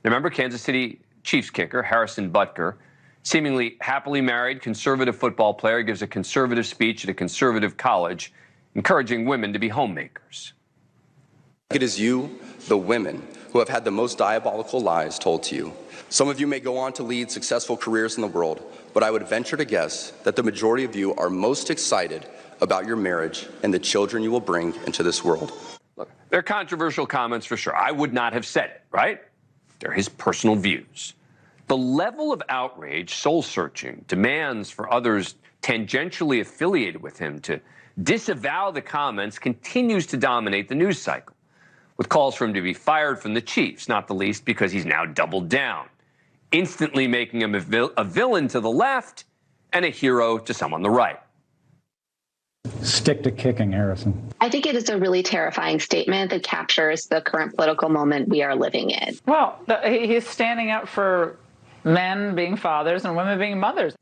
Remember Kansas City Chiefs kicker Harrison Butker, seemingly happily married conservative football player, gives a conservative speech at a conservative college, encouraging women to be homemakers. It is you, the women, who have had the most diabolical lies told to you. Some of you may go on to lead successful careers in the world, but I would venture to guess that the majority of you are most excited about your marriage and the children you will bring into this world. Look, they're controversial comments for sure. I would not have said it, right? They're his personal views. The level of outrage, soul-searching, demands for others tangentially affiliated with him to disavow the comments continues to dominate the news cycle, with calls for him to be fired from the Chiefs, not the least because he's now doubled down, instantly making him a villain to the left and a hero to some on the right. Stick to kicking, Harrison. I think it is a really terrifying statement that captures the current political moment we are living in. Well, he's standing up for men being fathers and women being mothers.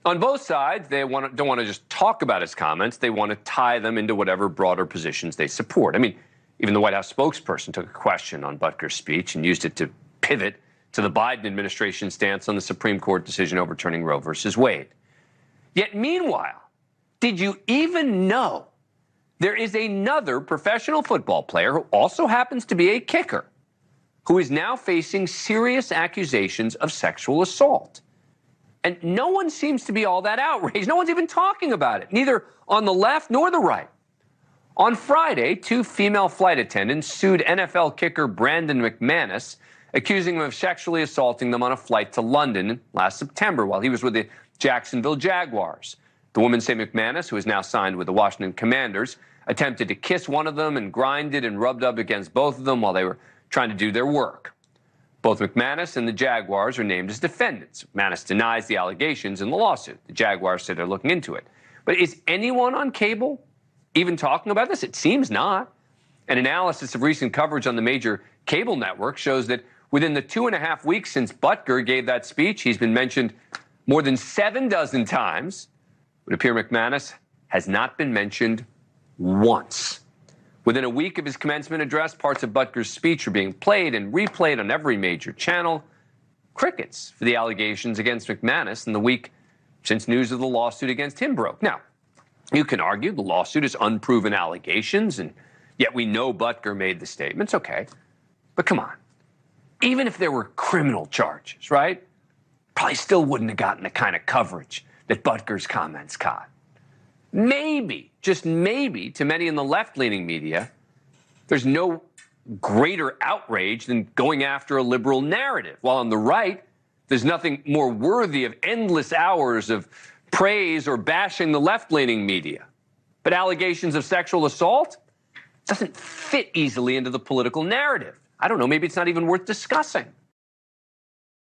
On both sides, they don't want to just talk about his comments. They want to tie them into whatever broader positions they support. I mean, even the White House spokesperson took a question on Butker's speech and used it to pivot to the Biden administration's stance on the Supreme Court decision overturning Roe versus Wade. Yet meanwhile, did you even know there is another professional football player who also happens to be a kicker who is now facing serious accusations of sexual assault? And no one seems to be all that outraged. No one's even talking about it, neither on the left nor the right. On Friday, 2 female flight attendants sued NFL kicker Brandon McManus, accusing him of sexually assaulting them on a flight to London last September while he was with the Jacksonville Jaguars. The women say McManus, who is now signed with the Washington Commanders, attempted to kiss one of them and grinded and rubbed up against both of them while they were trying to do their work. Both McManus and the Jaguars are named as defendants. McManus denies the allegations in the lawsuit. The Jaguars say they're looking into it. But is anyone on cable even talking about this? It seems not. An analysis of recent coverage on the major cable network shows that within the 2.5 weeks since Butker gave that speech, he's been mentioned more than 7 times. It would appear McManus has not been mentioned once. Within a week of his commencement address, parts of Butker's speech are being played and replayed on every major channel. Crickets for the allegations against McManus in the week since news of the lawsuit against him broke. Now, you can argue the lawsuit is unproven allegations, and yet we know Butker made the statements. Okay, but come on. Even if there were criminal charges, right? Probably still wouldn't have gotten the kind of coverage that Butker's comments caught. Maybe, just maybe, to many in the left-leaning media, there's no greater outrage than going after a liberal narrative, while on the right, there's nothing more worthy of endless hours of praise or bashing the left-leaning media. But allegations of sexual assault doesn't fit easily into the political narrative. I don't know, maybe it's not even worth discussing.